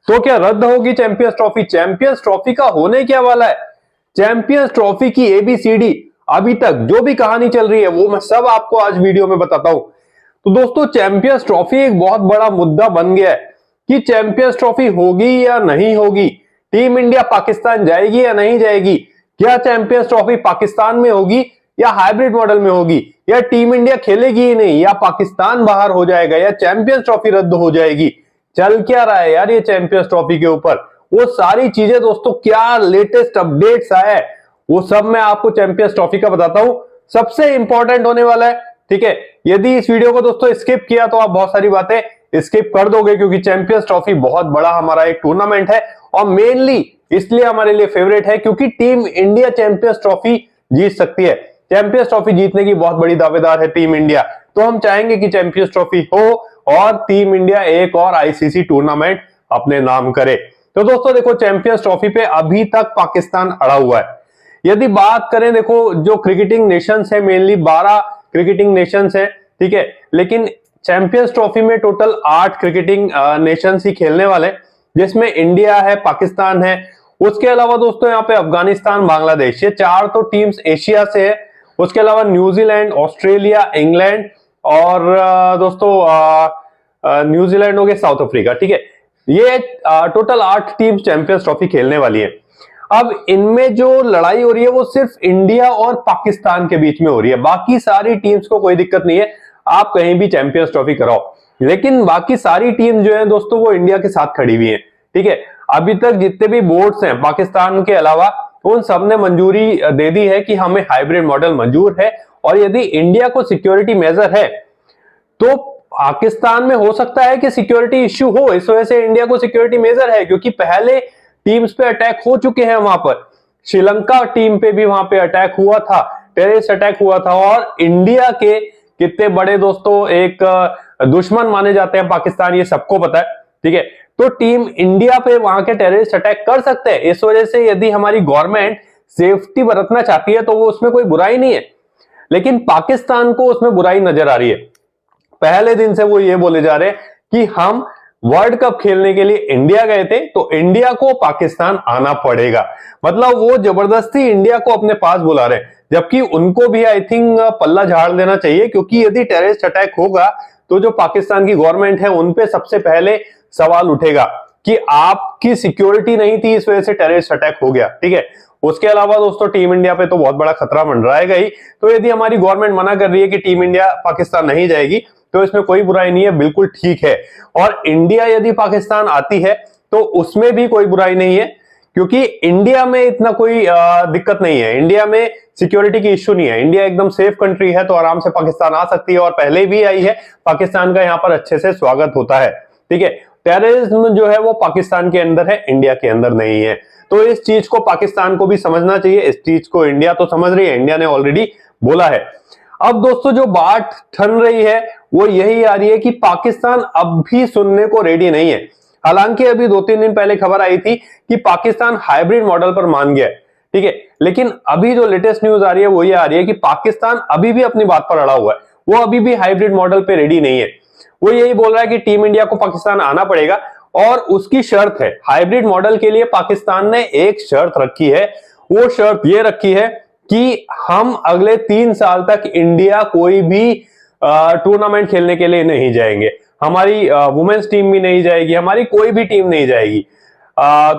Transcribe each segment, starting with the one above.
तो क्या रद्द होगी चैंपियंस ट्रॉफी? चैंपियंस ट्रॉफी का होने क्या वाला है? चैंपियंस ट्रॉफी की एबीसीडी अभी तक जो भी कहानी चल रही है वो मैं सब आपको आज वीडियो में बताता हूं। तो दोस्तों, चैंपियंस ट्रॉफी एक बहुत बड़ा मुद्दा बन गया है कि चैंपियंस ट्रॉफी होगी या नहीं होगी, टीम इंडिया पाकिस्तान जाएगी या नहीं जाएगी, क्या चैंपियंस ट्रॉफी पाकिस्तान में होगी या हाइब्रिड मॉडल में होगी, या टीम इंडिया खेलेगी ही नहीं, या पाकिस्तान बाहर हो जाएगा, या चैंपियंस ट्रॉफी रद्द हो जाएगी। चल क्या रहा है यार ये चैंपियंस ट्रॉफी के ऊपर, वो सारी चीजें दोस्तों, क्या लेटेस्ट अपडेट्स आए हैं वो सब मैं आपको चैंपियंस ट्रॉफी का बताता हूं। सबसे इंपॉर्टेंट होने वाला है, ठीक है। यदि इस वीडियो को दोस्तों स्किप किया तो आप बहुत सारी बातें स्किप कर दोगे, क्योंकि चैंपियंस ट्रॉफी बहुत बड़ा हमारा एक टूर्नामेंट है और मेनली इसलिए हमारे लिए फेवरेट है क्योंकि टीम इंडिया चैंपियंस ट्रॉफी जीत सकती है। चैंपियंस ट्रॉफी जीतने की बहुत बड़ी दावेदार है टीम इंडिया, तो हम चाहेंगे कि चैंपियंस ट्रॉफी हो और टीम इंडिया एक और आईसीसी टूर्नामेंट अपने नाम करे। तो दोस्तों देखो, चैंपियंस ट्रॉफी पे अभी तक पाकिस्तान अड़ा हुआ है। यदि बात करें, देखो जो क्रिकेटिंग नेशंस है, मेनली 12 क्रिकेटिंग नेशंस है, ठीक है, लेकिन चैंपियंस ट्रॉफी में टोटल 8 क्रिकेटिंग नेशंस ही खेलने वाले, जिसमें इंडिया है, पाकिस्तान है, उसके अलावा दोस्तों यहाँ पे अफगानिस्तान, बांग्लादेश, ये 4 तो टीम्स एशिया से है। उसके अलावा न्यूजीलैंड, ऑस्ट्रेलिया, इंग्लैंड और दोस्तों न्यूजीलैंड हो गया, साउथ अफ्रीका, ठीक है। ये टोटल 8 टीम्स चैंपियंस ट्रॉफी खेलने वाली है। अब इनमें जो लड़ाई हो रही है वो सिर्फ इंडिया और पाकिस्तान के बीच में हो रही है, बाकी सारी टीम्स को कोई दिक्कत नहीं है, आप कहीं भी चैंपियंस ट्रॉफी कराओ। लेकिन बाकी सारी टीम जो है दोस्तों वो इंडिया के साथ खड़ी हुई है, ठीक है। अभी तक जितने भी बोर्ड्स हैं पाकिस्तान के अलावा, उन सब ने मंजूरी दे दी है कि हमें हाइब्रिड मॉडल मंजूर है, और यदि इंडिया को सिक्योरिटी मेजर है तो पाकिस्तान में हो सकता है कि सिक्योरिटी इश्यू हो, इस वजह से इंडिया को सिक्योरिटी मेजर है, क्योंकि पहले टीम्स पे अटैक हो चुके हैं वहां पर। श्रीलंका टीम पे भी वहां पे अटैक हुआ था, टेररिस्ट अटैक हुआ था, और इंडिया के कितने बड़े दोस्तों एक दुश्मन माने जाते हैं पाकिस्तान, ये सबको पता है, ठीक है। तो टीम इंडिया पे वहां के टेररिस्ट अटैक कर सकते हैं, इस वजह से यदि हमारी गवर्नमेंट सेफ्टी बरतना चाहती है तो वो उसमें कोई बुराई नहीं है, लेकिन पाकिस्तान को उसमें बुराई नजर आ रही है। पहले दिन से वो ये बोले जा रहे हैं कि हम वर्ल्ड कप खेलने के लिए इंडिया गए थे, तो इंडिया को पाकिस्तान आना पड़ेगा, मतलब वो जबरदस्ती इंडिया को अपने पास बुला रहे हैं, जबकि उनको भी आई थिंक पल्ला झाड़ देना चाहिए, क्योंकि यदि टेररिस्ट अटैक होगा तो जो पाकिस्तान की गवर्नमेंट है उनपे सबसे पहले सवाल उठेगा कि आपकी सिक्योरिटी नहीं थी, इस वजह से टेररिस्ट अटैक हो गया, ठीक है। उसके अलावा दोस्तों टीम इंडिया पे तो बहुत बड़ा खतरा मंडराएगा ही, तो यदि हमारी गवर्नमेंट मना कर रही है कि टीम इंडिया पाकिस्तान नहीं जाएगी तो इसमें कोई बुराई नहीं है, बिल्कुल ठीक है। और इंडिया यदि पाकिस्तान आती है तो उसमें भी कोई बुराई नहीं है, क्योंकि इंडिया में इतना कोई दिक्कत नहीं है, इंडिया में सिक्योरिटी की इश्यू नहीं है, इंडिया एकदम सेफ कंट्री है, तो आराम से पाकिस्तान आ सकती है, और पहले भी आई है, पाकिस्तान का यहाँ पर अच्छे से स्वागत होता है, ठीक है। टेररिज्म जो है वो पाकिस्तान के अंदर है, इंडिया के अंदर नहीं है, तो इस चीज को पाकिस्तान को भी समझना चाहिए, इस चीज को इंडिया तो समझ रही है, इंडिया ने ऑलरेडी बोला है। अब दोस्तों जो बात ठन रही है वो यही आ रही है कि पाकिस्तान अब भी सुनने को रेडी नहीं है। हालांकि अभी 2-3 दिन पहले खबर आई थी कि पाकिस्तान हाइब्रिड मॉडल पर मान गया है, ठीक है, लेकिन अभी जो लेटेस्ट न्यूज आ रही है वो ये आ रही है कि पाकिस्तान अभी भी अपनी बात पर अड़ा हुआ है, वो अभी भी हाइब्रिड मॉडल पे रेडी नहीं है। वो यही बोल रहा है कि टीम इंडिया को पाकिस्तान आना पड़ेगा, और उसकी शर्त है, हाइब्रिड मॉडल के लिए पाकिस्तान ने एक शर्त रखी है, वो शर्त ये रखी है कि हम अगले 3 साल तक इंडिया कोई भी टूर्नामेंट खेलने के लिए नहीं जाएंगे, हमारी वुमेन्स टीम भी नहीं जाएगी, हमारी कोई भी टीम नहीं जाएगी।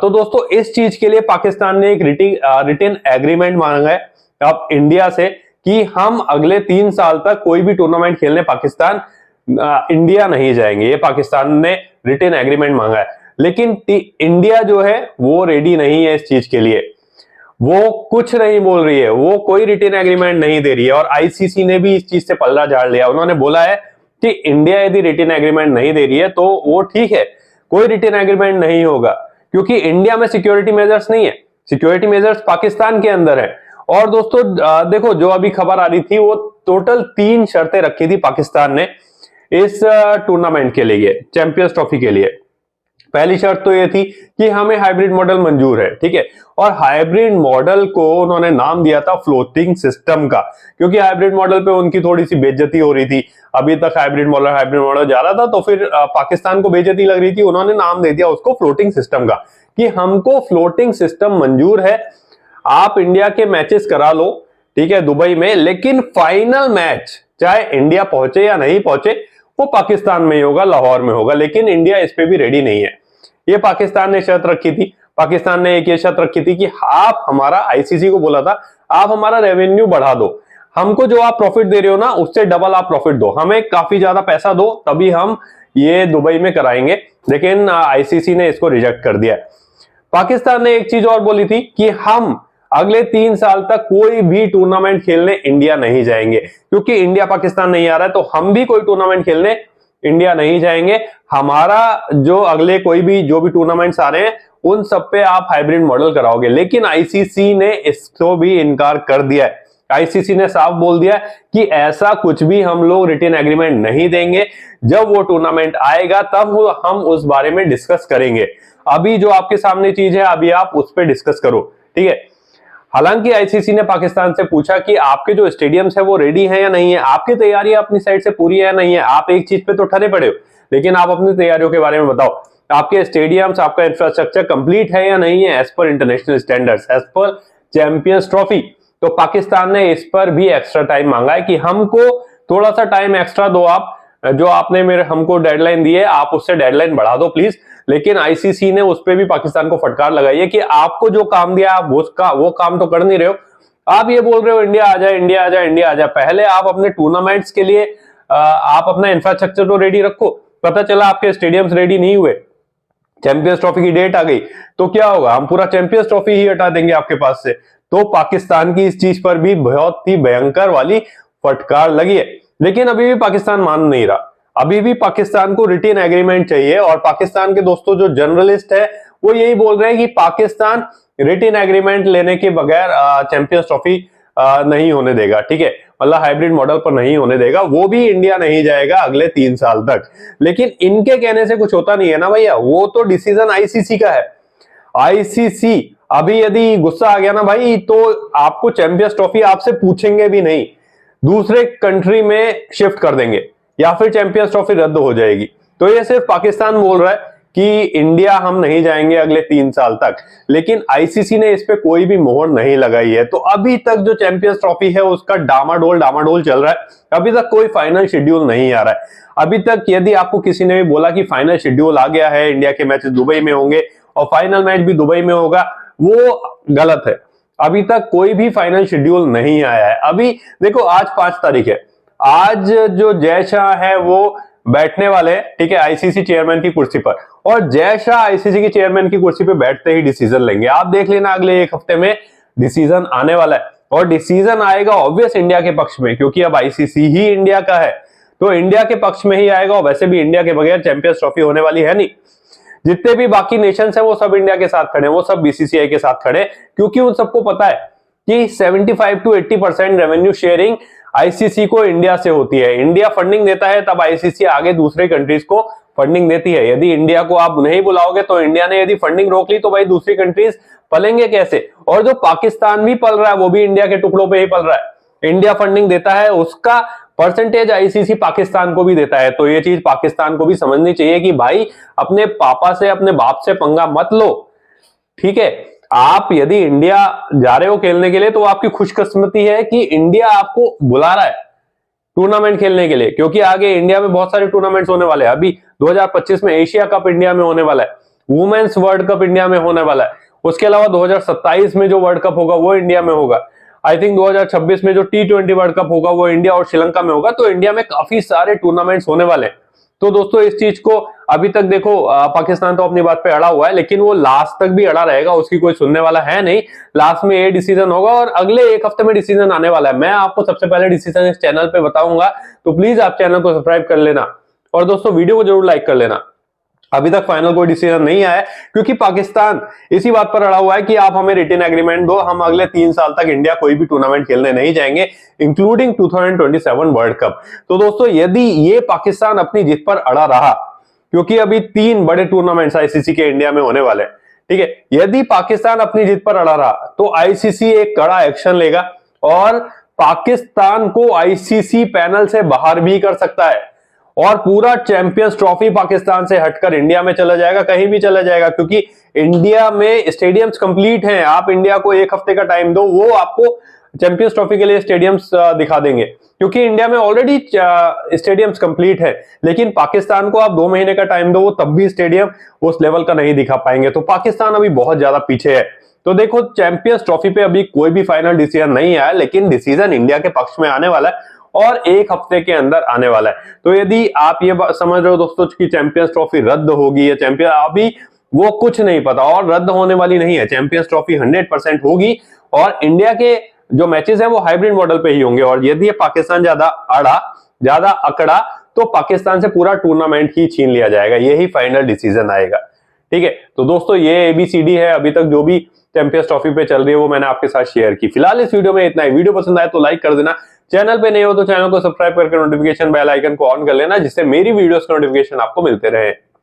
तो दोस्तों इस चीज के लिए पाकिस्तान ने एक रिटन एग्रीमेंट मांगा है अब इंडिया से कि हम अगले 3 साल तक कोई भी टूर्नामेंट खेलने पाकिस्तान इंडिया नहीं जाएंगे, ये पाकिस्तान ने रिटन एग्रीमेंट मांगा है। लेकिन इंडिया जो है वो रेडी नहीं है इस चीज के लिए, वो कुछ नहीं बोल रही है, वो कोई रिटन एग्रीमेंट नहीं दे रही है, और आईसीसी ने भी इस चीज से पल्ला झाड़ लिया। उन्होंने बोला है कि इंडिया यदि रिटन एग्रीमेंट नहीं दे रही है तो वो ठीक है, कोई रिटन एग्रीमेंट नहीं होगा, क्योंकि इंडिया में सिक्योरिटी मेजर्स नहीं है, सिक्योरिटी मेजर्स पाकिस्तान के अंदर है। और दोस्तों देखो, जो अभी खबर आ रही थी वो टोटल 3 शर्तें रखी थी पाकिस्तान ने इस टूर्नामेंट के लिए, चैंपियंस ट्रॉफी के लिए। पहली शर्त तो ये थी कि हमें हाइब्रिड मॉडल मंजूर है, ठीक है। और हाइब्रिड मॉडल को उन्होंने नाम दिया था फ्लोटिंग सिस्टम का, क्योंकि हाइब्रिड मॉडल पे उनकी थोड़ी सी बेइज्जती हो रही थी। अभी तक हाइब्रिड मॉडल जा रहा था, तो फिर पाकिस्तान को बेइज्जती लग रही थी, उन्होंने नाम दे दिया उसको फ्लोटिंग सिस्टम का, कि हमको फ्लोटिंग सिस्टम मंजूर है, आप इंडिया के मैचेस करा लो, ठीक है, दुबई में, लेकिन फाइनल मैच चाहे इंडिया पहुंचे या नहीं पहुंचे वो पाकिस्तान में ही होगा, लाहौर में होगा, लेकिन इंडिया इस पे भी रेडी नहीं है। ये पाकिस्तान ने शर्त रखी थी। पाकिस्तान ने एक ये शर्त रखी थी कि आप हमारा, आईसीसी को बोला था, आप हमारा रेवेन्यू बढ़ा दो, हमको जो आप प्रॉफिट दे रहे हो ना उससे डबल आप प्रॉफिट दो, हमें काफी ज्यादा पैसा दो, तभी हम ये दुबई में कराएंगे। लेकिन आईसीसी ने इसको रिजेक्ट कर दिया। पाकिस्तान ने एक चीज और बोली थी कि हम अगले 3 साल तक कोई भी टूर्नामेंट खेलने इंडिया नहीं जाएंगे, क्योंकि इंडिया पाकिस्तान नहीं आ रहा है, तो हम भी कोई टूर्नामेंट खेलने इंडिया नहीं जाएंगे। हमारा जो अगले कोई भी जो भी टूर्नामेंट्स आ रहे हैं उन सब पे आप हाइब्रिड मॉडल कराओगे। लेकिन आईसीसी ने इसको भी इनकार कर दिया है। आईसीसी ने साफ बोल दिया कि ऐसा कुछ भी हम लोग रिटन एग्रीमेंट नहीं देंगे, जब वो टूर्नामेंट आएगा तब हम उस बारे में डिस्कस करेंगे। अभी जो आपके सामने चीज है अभी आप उस पर डिस्कस करो, ठीक है। हालांकि आईसीसी ने पाकिस्तान से पूछा कि आपके जो स्टेडियम्स है वो रेडी है या नहीं है, आपकी तैयारी अपनी साइड से पूरी है या नहीं है। आप एक चीज पे तो ठहरे पड़े हो, लेकिन आप अपनी तैयारियों के बारे में बताओ, आपके स्टेडियम्स, आपका इंफ्रास्ट्रक्चर कंप्लीट है या नहीं है as per international standards, as per champions trophy. तो पाकिस्तान ने इस पर भी एक्स्ट्रा टाइम मांगा है कि हमको थोड़ा सा टाइम एक्स्ट्रा दो, आप जो आपने हमको डेडलाइन दी है आप उससे डेडलाइन बढ़ा दो प्लीज। लेकिन आईसीसी ने उस पर भी पाकिस्तान को फटकार लगाई है कि आपको जो काम दिया आप वो काम तो कर नहीं रहे हो। आप ये बोल रहे हो इंडिया आ जाए, इंडिया आ जाए, इंडिया आ जाए, पहले आप अपने टूर्नामेंट्स के लिए आप अपना इंफ्रास्ट्रक्चर तो रेडी रखो। पता चला आपके स्टेडियम्स रेडी नहीं हुए, चैंपियंस ट्रॉफी की डेट आ गई, तो क्या होगा, हम पूरा चैंपियंस ट्रॉफी ही हटा देंगे आपके पास से। तो पाकिस्तान की इस चीज पर भी बहुत ही भयंकर वाली फटकार लगी है। लेकिन अभी भी पाकिस्तान मान नहीं रहा, अभी भी पाकिस्तान को रिटन एग्रीमेंट चाहिए। और पाकिस्तान के दोस्तों जो जर्नलिस्ट है वो यही बोल रहे हैं कि पाकिस्तान रिटन एग्रीमेंट लेने के बगैर चैंपियंस ट्रॉफी नहीं होने देगा, ठीक है, मतलब हाइब्रिड मॉडल पर नहीं होने देगा, वो भी इंडिया नहीं जाएगा अगले 3 साल तक। लेकिन इनके कहने से कुछ होता नहीं है ना भैया, वो तो डिसीजन आईसीसी का है। आईसीसी अभी यदि गुस्सा आ गया ना भाई, तो आपको चैंपियंस ट्रॉफी आपसे पूछेंगे भी नहीं, दूसरे कंट्री में शिफ्ट कर देंगे या फिर चैंपियंस ट्रॉफी रद्द हो जाएगी। तो ये सिर्फ पाकिस्तान बोल रहा है कि इंडिया हम नहीं जाएंगे अगले 3 साल तक, लेकिन आईसीसी ने इस पे कोई भी मोहर नहीं लगाई है। तो अभी तक जो चैंपियंस ट्रॉफी है उसका डामाडोल चल रहा है, अभी तक कोई फाइनल शेड्यूल नहीं आ रहा है। अभी तक यदि आपको किसी ने भी बोला कि फाइनल शेड्यूल आ गया है, इंडिया के मैचेस दुबई में होंगे और फाइनल मैच भी दुबई में होगा, वो गलत है। अभी तक कोई भी फाइनल शेड्यूल नहीं आया है। अभी देखो आज 5 तारीख है, आज जो जय शाह है वो बैठने वाले हैं, ठीक है, आईसीसी चेयरमैन की कुर्सी पर, और जय शाह आईसीसी के चेयरमैन की कुर्सी पे बैठते ही डिसीजन लेंगे। आप देख लेना अगले 1 हफ्ते में डिसीजन आने वाला है, और डिसीजन आएगा ऑब्वियस इंडिया के पक्ष में, क्योंकि अब आईसीसी ही इंडिया का है, तो इंडिया के पक्ष में ही आएगा। और वैसे भी इंडिया के बगैर चैंपियंस ट्रॉफी होने वाली है नहीं। जितने भी बाकी नेशंस हैं वो सब इंडिया के साथ खड़े हैं, वो सब बीसीसीआई के साथ खड़े, क्योंकि उन सबको पता है कि 75 to 80% रेवेन्यू शेयरिंग आईसीसी को इंडिया से होती है। इंडिया फंडिंग देता है तब आईसीसी आगे दूसरे कंट्रीज को फंडिंग देती है। यदि इंडिया को आप नहीं बुलाओगे तो इंडिया ने यदि फंडिंग रोक ली तो भाई दूसरी कंट्रीज पलेंगे कैसे। और जो पाकिस्तान भी पल रहा है वो भी इंडिया के टुकड़ों पे ही पल रहा है। इंडिया फंडिंग देता है, उसका परसेंटेज आईसीसी पाकिस्तान को भी देता है। तो ये चीज पाकिस्तान को भी समझनी चाहिए कि भाई अपने पापा से, अपने बाप से पंगा मत लो, ठीक है। आप यदि इंडिया जा रहे हो खेलने के लिए तो आपकी खुशकिस्मती है कि इंडिया आपको बुला रहा है टूर्नामेंट खेलने के लिए, क्योंकि आगे इंडिया में बहुत सारे टूर्नामेंट्स होने वाले हैं। अभी 2025 में एशिया कप इंडिया में होने वाला है, वुमेन्स वर्ल्ड कप इंडिया में होने वाला है, उसके अलावा 2027 में जो वर्ल्ड कप होगा वो इंडिया में होगा। आई थिंक 2026 में जो T20 वर्ल्ड कप होगा वो इंडिया और श्रीलंका में होगा। तो इंडिया में काफी सारे टूर्नामेंट्स होने वाले हैं। तो दोस्तों इस चीज को अभी तक देखो, पाकिस्तान तो अपनी बात पे अड़ा हुआ है, लेकिन वो लास्ट तक भी अड़ा रहेगा, उसकी कोई सुनने वाला है नहीं। लास्ट में ये डिसीजन होगा और अगले 1 हफ्ते में डिसीजन आने वाला है। मैं आपको सबसे पहले डिसीजन इस चैनल पे बताऊंगा, तो प्लीज आप चैनल को सब्सक्राइब कर लेना और दोस्तों वीडियो को जरूर लाइक कर लेना। अभी तक फाइनल कोई डिसीजन नहीं आया है, क्योंकि पाकिस्तान इसी बात पर अड़ा हुआ है कि आप हमें रिटन एग्रीमेंट दो, हम अगले 3 साल तक इंडिया कोई भी टूर्नामेंट खेलने नहीं जाएंगे, इंक्लूडिंग 2027 वर्ल्ड कप। तो दोस्तों यदि ये पाकिस्तान अपनी जिद पर अड़ा रहा क्योंकि अभी 3 बड़े टूर्नामेंट्स आईसीसी के इंडिया में होने वाले हैं। ठीक है, यदि पाकिस्तान अपनी जीत पर अड़ा रहा तो आईसीसी एक कड़ा एक्शन लेगा और पाकिस्तान को आईसीसी पैनल से बाहर भी कर सकता है और पूरा चैंपियंस ट्रॉफी पाकिस्तान से हटकर इंडिया में चला जाएगा, कहीं भी चला जाएगा, क्योंकि इंडिया में स्टेडियम्स कंप्लीट हैं। आप इंडिया को एक हफ्ते का टाइम दो, वो आपको चैंपियंस ट्रॉफी के लिए स्टेडियम्स दिखा देंगे, क्योंकि इंडिया में ऑलरेडी स्टेडियम्स कंप्लीट है। लेकिन पाकिस्तान को आप 2 महीने का टाइम दो, वो तब भी स्टेडियम उस लेवल का नहीं दिखा पाएंगे। तो पाकिस्तान अभी बहुत ज्यादा पीछे है। तो देखो, चैंपियंस ट्रॉफी पे अभी कोई भी फाइनल डिसीजन नहीं आया, लेकिन डिसीजन इंडिया के पक्ष में आने वाला है और एक हफ्ते के अंदर आने वाला है। तो यदि आप ये समझ रहे हो दोस्तों कि चैंपियंस ट्रॉफी रद्द होगी या चैंपियन, अभी वो कुछ नहीं पता और रद्द होने वाली नहीं है। चैंपियंस ट्रॉफी 100% होगी और इंडिया के जो मैचेस है वो हाइब्रिड मॉडल पे ही होंगे। और यदि पाकिस्तान ज्यादा अकड़ा तो पाकिस्तान से पूरा टूर्नामेंट ही छीन लिया जाएगा, यही फाइनल डिसीजन आएगा। ठीक है, तो दोस्तों ये एबीसीडी है अभी तक जो भी चैंपियंस ट्रॉफी पे चल रही है, वो मैंने आपके साथ शेयर की। फिलहाल इस वीडियो में इतना ही। वीडियो पसंद आए तो लाइक कर देना, चैनल पे नहीं हो तो चैनल को सब्सक्राइब करके नोटिफिकेशन बेल आइकन को ऑन कर लेना, जिससे मेरी वीडियोस के नोटिफिकेशन आपको मिलते रहे।